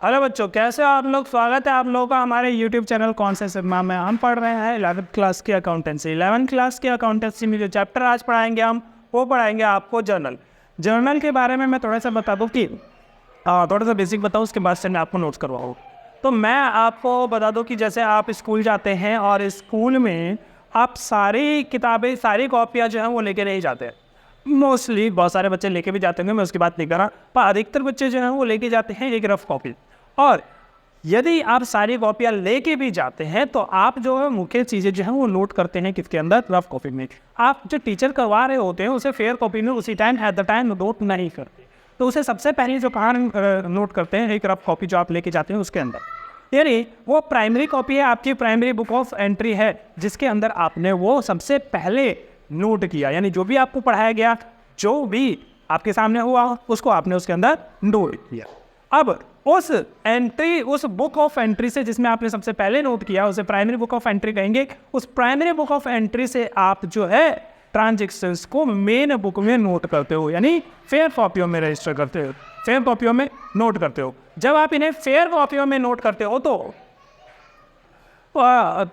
Hello बच्चों, कैसे हो आप लोग। स्वागत है आप लोगों का हमारे यूट्यूब चैनल कौन से सिग्मा में। हम पढ़ रहे हैं 11th क्लास की अकाउंटेंसी। 11th क्लास की अकाउंटेंसी में जो चैप्टर आज पढ़ाएंगे हम वो पढ़ाएंगे आपको जर्नल के बारे में। मैं थोड़ा सा बता दूँ कि थोड़ा सा बेसिक बताऊँ, उसके बाद से मैं आपको नोट्स करवाऊँ। तो मैं आपको बता दूँ कि जैसे आप स्कूल जाते हैं और स्कूल में आप सारी किताबें, सारी कॉपियाँ जो हैं वो लेके नहीं जाते हैं। मोस्टली बहुत सारे बच्चे लेके भी जाते होंगे, मैं उसकी बात नहीं कर रहा, पर अधिकतर बच्चे जो हैं वो लेके जाते हैं एक रफ कॉपी। और यदि आप सारी कॉपियाँ लेके भी जाते हैं तो आप जो है मुख्य चीज़ें जो हैं वो नोट करते हैं किसके अंदर, रफ कॉपी में। आप जो टीचर करवा रहे होते हैं उसे फेयर कॉपी में उसी time at the time note नहीं करते, तो उसे सबसे पहले जो कहाँ नोट करते हैं, एक रफ कॉपी जो आप लेके जाते हैं उसके अंदर। यानी वो प्राइमरी कॉपी है, आपकी प्राइमरी बुक ऑफ एंट्री है, जिसके अंदर आपने वो सबसे पहले नोट किया। यानी जो भी आपको पढ़ाया गया, जो भी आपके सामने हुआ, उसको आपने उसके अंदर नोट किया। अब उस एंट्री, उस बुक ऑफ एंट्री से जिसमें आपने सबसे पहले नोट किया, उसे प्राइमरी बुक ऑफ एंट्री कहेंगे। उस प्राइमरी बुक ऑफ एंट्री से आप जो है ट्रांजेक्शन्स को मेन बुक में नोट करते हो, यानी फेयर कॉपियों में रजिस्टर करते हो, फेयर कॉपियों में नोट करते हो। जब आप इन्हें फेयर कॉपियों में नोट करते हो तो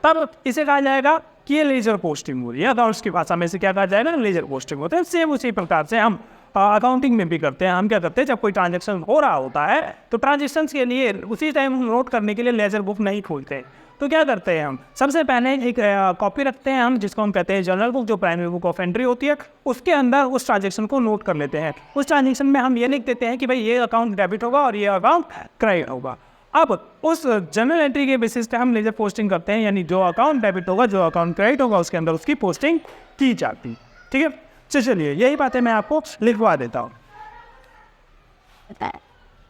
तब इसे कहा जाएगा कि ये लेजर पोस्टिंग हो रही है। अकाउंट्स की भाषा में इसे क्या कहा जाएगा, लेजर पोस्टिंग होता है। सेम उसी प्रकार से हम अकाउंटिंग में भी करते हैं। हम क्या करते हैं, जब कोई ट्रांजैक्शन हो रहा होता है तो ट्रांजैक्शंस के लिए उसी टाइम हम नोट करने के लिए लेजर बुक नहीं खोलते हैं। तो क्या करते हैं, हम सबसे पहले एक कॉपी रखते हैं हम, जिसको हम कहते हैं जर्नल बुक, जो प्राइमरी बुक ऑफ एंट्री होती है। उसके अंदर उस ट्रांजैक्शन को नोट कर लेते हैं। उस ट्रांजैक्शन में हम ये लिख देते हैं कि भाई ये अकाउंट डेबिट होगा और ये अकाउंट क्रेडिट होगा। अब उस जनरल एंट्री के बेसिस पे हम लेजर पोस्टिंग करते हैं, यानी जो अकाउंट डेबिट होगा, जो अकाउंट क्रेडिट होगा, उसके अंदर उसकी पोस्टिंग की जाती है। ठीक है, चलिए यही बातें मैं आपको लिखवा देता हूँ।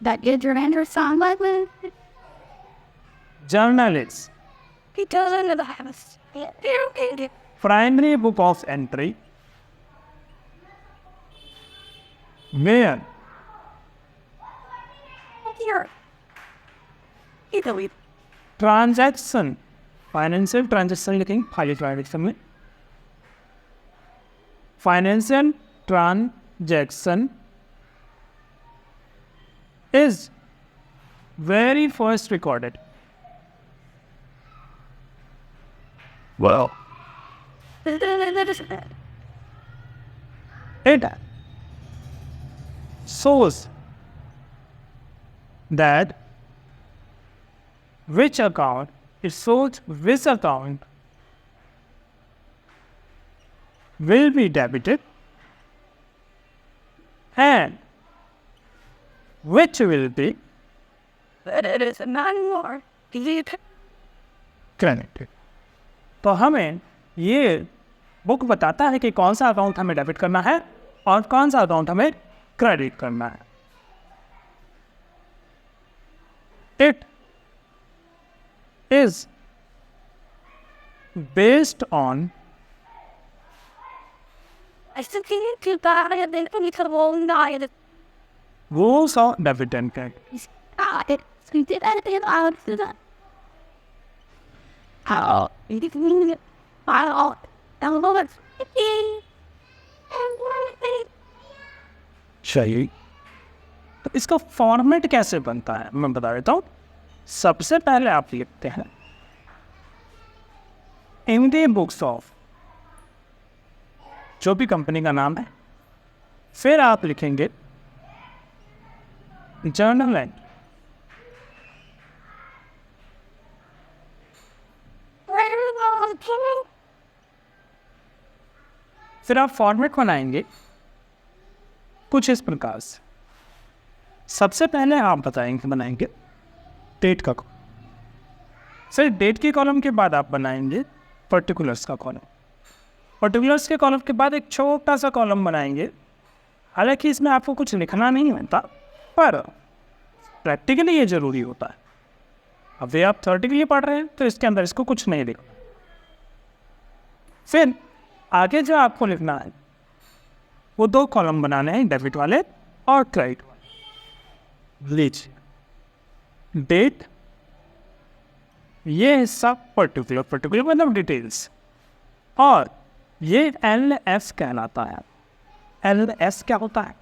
That good your song like that? Journalist He doesn't know the house. Yeah. Primary book of entry where Here. You know we transaction, financial transaction लिखेंगे फाइल ट्रांजैक्शन में। Financial transaction is very first recorded. Well, It shows that which account, it shows which account will be debited and which will be it is not more. credited. तो हमें ये book बताता है कि कौन सा account हमें डेबिट करना है और कौन सा अकाउंट हमें क्रेडिट करना है। It is based on I still can't do that. And then we come all night. rules of debit and credit. It. We did anything out to that. How? We didn't get out. And Lord. सही। तो इसका format कैसे बनता है मैं बता देता हूँ। सबसे पहले आप लिखते हैं इन द बुक्स ऑफ, जो भी कंपनी का नाम है, फिर आप लिखेंगे जर्नल एंट्री, फिर आप फॉर्मेट बनाएंगे कुछ इस प्रकार से। सबसे पहले आप बनाएंगे डेट का कॉलम, फिर डेट के कॉलम के बाद आप बनाएंगे पर्टिकुलर्स का कॉलम, पर्टिकुलर्स के कॉलम के बाद एक छोटा सा कॉलम बनाएंगे। हालांकि इसमें आपको कुछ लिखना नहीं होता, पर प्रैक्टिकली ये ज़रूरी होता है। अब ये आप थ्योरेटिकली पढ़ रहे हैं तो इसके अंदर इसको कुछ नहीं लिखना। फिर आगे जो आपको लिखना है वो दो कॉलम बनाने हैं, डेबिट वाले और क्रेडिट वाले। लीजिए डेट, ये हिस्सा पर्टिकुलर मतलब डिटेल्स, और ये LS कहलाता है। LS क्या होता है?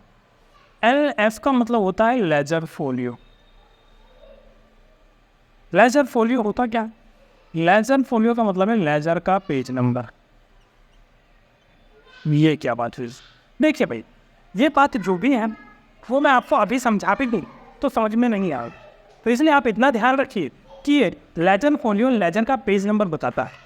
LS का मतलब होता है लेजर फोलियो। लेजर फोलियो होता क्या? लेजर फोलियो का मतलब है लेजर का पेज नंबर। ये क्या बात हुई? देखिए भाई, ये बात जो भी है वो मैं आपको अभी समझा भी दूँ तो समझ में नहीं आएगा, तो इसलिए आप इतना ध्यान रखिए कि लेजर फोलियो लेजर का पेज नंबर बताता है।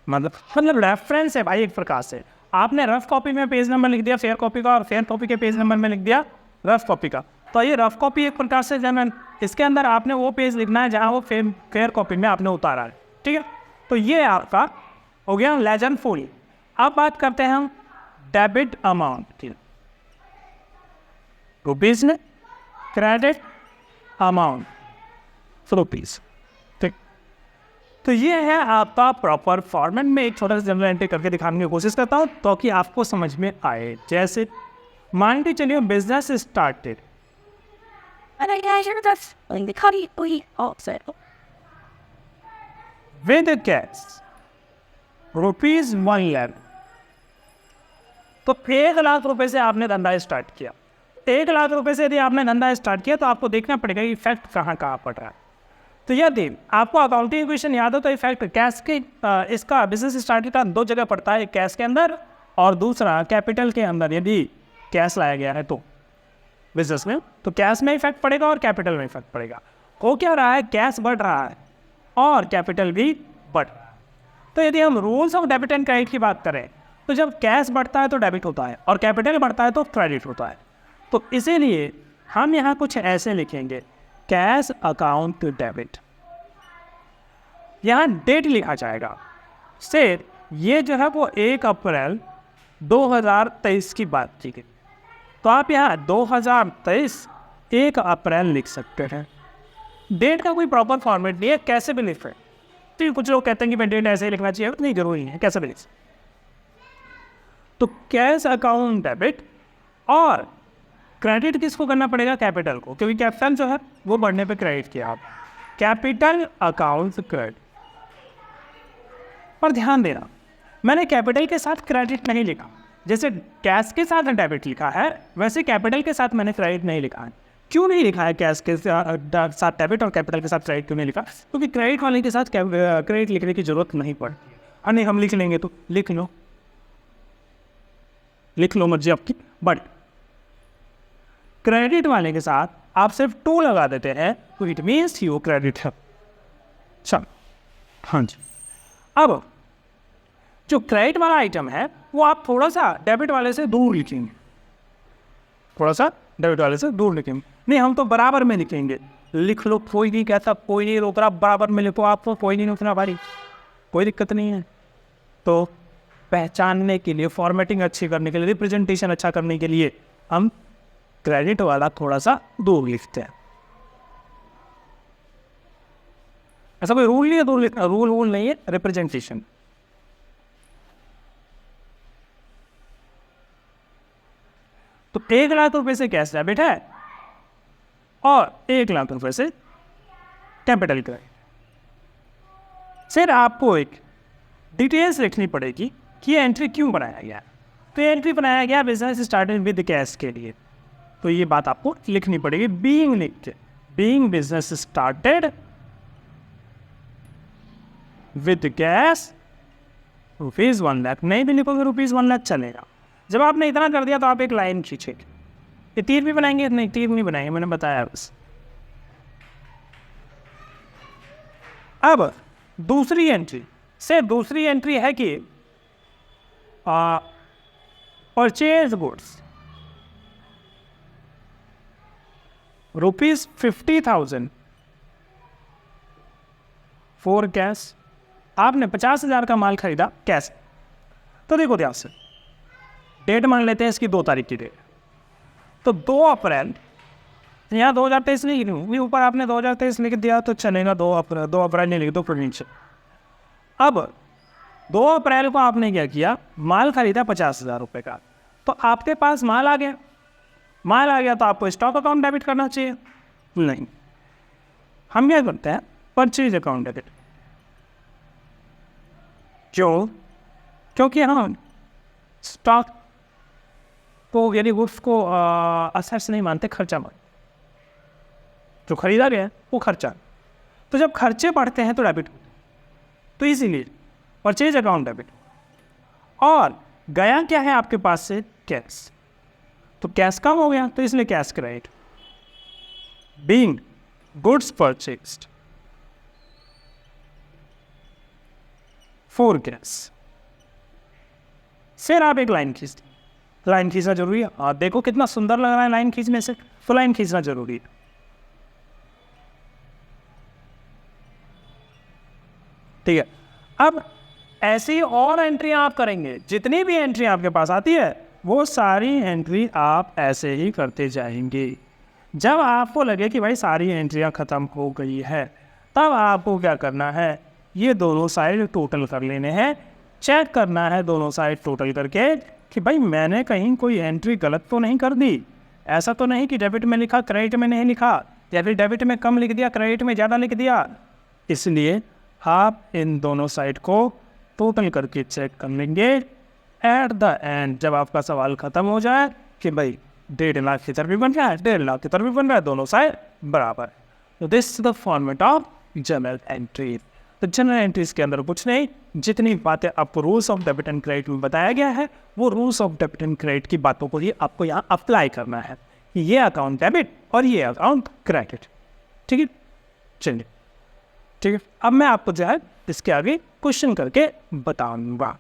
मतलब रेफरेंस है भाई, एक प्रकार से। आपने रफ कॉपी में पेज नंबर लिख दिया फेयर कॉपी का, और फेयर कॉपी के पेज नंबर में लिख दिया रफ कॉपी का, तो ये रफ कॉपी एक प्रकार से जनरल, इसके अंदर आपने वो पेज लिखना है जहाँ वो फेयर कॉपी में आपने उतारा है, ठीक है। तो ये आपका हो गया लेजर फोलियो। अब बात करते हैं हम डेबिट अमाउंट की। रुपीज में क्रेडिट अमाउंट रुपीज, ठीक। तो ये है आपका प्रॉपर फॉर्मेट में एक छोटा सा जनरल एंट्री करके दिखाने की कोशिश करता हूँ ताकि आपको समझ में आए। जैसे मान के चलिए business started And I measure the the cutting we also. With cash rupees 1 lakh. तो 1 लाख रुपए से आपने धंधा स्टार्ट किया। 1 लाख रुपए से यदि आपने धंधा स्टार्ट किया तो आपको देखना पड़ेगा इफेक्ट कहाँ कहाँ पड़ रहा है। तो यदि आपको अकाउंटिंग इक्वेशन याद हो तो इफेक्ट कैश के इसका बिजनेस स्टार्ट का 2 जगह पड़ता है, एक कैश के अंदर और दूसरा कैपिटल के अंदर। यदि कैश लाया गया है तो बिजनेस में, तो कैश में इफेक्ट पड़ेगा और कैपिटल में इफेक्ट पड़ेगा। हो क्या रहा है, कैश बढ़ रहा है और कैपिटल भी बढ़ रहा है। तो यदि हम rules of debit and credit की बात करें तो जब कैश बढ़ता है तो डेबिट होता है और कैपिटल बढ़ता है तो क्रेडिट होता है। तो इसीलिए हम यहाँ कुछ ऐसे लिखेंगे, कैश अकाउंट डेबिट। यहाँ डेट लिखा जाएगा से ये जो है वो 1 अप्रैल 2023 की बात की गई, तो आप यहाँ 2023 1 अप्रैल लिख सकते हैं। डेट का कोई प्रॉपर फॉर्मेट नहीं है, कैसे भी लिख रहे हैं। तो कुछ लोग कहते हैं कि मैं डेट ऐसे ही लिखना चाहिए, नहीं जरूरी है, कैसे भी लिख। तो कैश अकाउंट डेबिट और क्रेडिट किसको करना पड़ेगा, कैपिटल को, क्योंकि कैपिटल जो है वो बढ़ने पे क्रेडिट किया आप, कैपिटल अकाउंट क्रेडिट। पर ध्यान देना, मैंने कैपिटल के साथ क्रेडिट नहीं लिखा। जैसे कैश के साथ डेबिट लिखा है वैसे कैपिटल के साथ मैंने क्रेडिट नहीं लिखा है। क्यों नहीं लिखा है कैश के साथ डेबिट और कैपिटल के साथ क्रेडिट क्यों नहीं लिखा? क्योंकि क्रेडिट वाले के साथ क्रेडिट लिखने की जरूरत नहीं पड़ती है। हाँ नहीं, हम लिख लेंगे तो लिख लो मर्जी आपकी, बट क्रेडिट वाले के साथ आप सिर्फ 2 लगा देते हैं तो इट मीन्स ही वो क्रेडिट है। चल हाँ जी, अब जो क्रेडिट वाला आइटम है वो आप थोड़ा सा डेबिट वाले से दूर लिखेंगे, थोड़ा सा डेबिट वाले से दूर लिखेंगे। नहीं, हम तो बराबर में लिखेंगे। लिख लो, कोई नहीं कहता, कोई नहीं रोक रहा, बराबर में लिखो आप, तो कोई नहीं रोकना भाई, कोई दिक्कत नहीं है। तो पहचानने के लिए, फॉर्मेटिंग अच्छी करने के लिए, रिप्रेजेंटेशन अच्छा करने के लिए हम क्रेडिट वाला थोड़ा सा दूर लिखते हैं। ऐसा कोई रूल नहीं है दूर लिखना, रूल नहीं है, रिप्रेजेंटेशन। तो 1 लाख रुपए से कैश डेबिट है और 1 लाख रुपए से कैपिटल क्रेडिट। फिर आपको एक डिटेल्स लिखनी पड़ेगी कि ये एंट्री क्यों बनाया गया। तो ये एंट्री बनाया गया बिजनेस स्टार्टेड विद कैश के लिए, तो ये बात आपको लिखनी पड़ेगी। बीइंग लिख के, being business started with cash rupees 1 lakh. नहीं भी लिखोगे रुपीज 1 लाख चलेगा। जब आपने इतना कर दिया तो आप एक लाइन खींचे। ये तीर भी बनाएंगे? नहीं, तीर नहीं बनाएंगे, मैंने बताया बस। अब दूसरी एंट्री से, दूसरी एंट्री है कि परचेज गुड्स ₹50,000 फॉर कैश। आपने 50,000 का माल खरीदा कैश। तो देखो ध्यान से, डेट मान लेते हैं इसकी 2 तारीख की डेट। तो 2 अप्रैल, यहाँ 2023 नहीं लिखूँ, ऊपर आपने 2023 लिख दिया तो चलेगा। 2 अप्रैल नहीं लिख दो प्रोविंशियल। अब 2 अप्रैल को आपने क्या किया, माल खरीदा 50,000 रुपये का। तो आपके पास माल आ गया, माल आ गया तो आपको स्टॉक अकाउंट डेबिट करना चाहिए। नहीं, हम क्या करते हैं, परचेज अकाउंट डेबिट। क्यों? क्योंकि हम स्टॉक को, यानी गुड्स को असेट्स नहीं मानते, खर्चा मानते। जो खरीदा गया वो खर्चा। तो जब खर्चे बढ़ते हैं तो डेबिट होते हैं, तो इसीलिए परचेज अकाउंट डेबिट। और गया क्या है आपके पास से? कैश। तो कैश कम हो गया तो इसलिए cash credit. Being goods purchased for cash. फिर आप एक लाइन खींचते, लाइन खींचना जरूरी है। आप देखो कितना सुंदर लग रहा है लाइन खींचने से, तो लाइन खींचना जरूरी है। ठीक है, अब ऐसी और एंट्रियां आप करेंगे, जितनी भी एंट्री आपके पास आती है वो सारी एंट्री आप ऐसे ही करते जाएंगे। जब आपको लगे कि भाई सारी एंट्रियां खत्म हो गई है, तब आपको क्या करना है, ये दोनों साइड टोटल कर लेने हैं। चेक करना है दोनों साइड टोटल करके कि भाई मैंने कहीं कोई एंट्री गलत तो नहीं कर दी। ऐसा तो नहीं कि डेबिट में लिखा क्रेडिट में नहीं लिखा, या फिर डेबिट में कम लिख दिया क्रेडिट में ज़्यादा लिख दिया। इसलिए आप इन दोनों साइड को टोटल करके चेक कर लेंगे। एट द एंड जब आपका सवाल ख़त्म हो जाए कि भाई 1.5 लाख की तरफ भी बन रहा है, 1.5 लाख की तरफ भी बन रहा है, दोनों साइड बराबर है। तो this is the format of journal entry. तो जनरल एंट्रीज के अंदर कुछ नहीं, जितनी बातें आपको rules of debit and credit में बताया गया है वो rules of debit and credit की बातों को ही आपको यहाँ अप्लाई करना है। ये अकाउंट डेबिट और ये अकाउंट क्रेडिट। ठीक है, चलिए ठीक है, अब मैं आपको जो है इसके आगे क्वेश्चन करके बताऊंगा।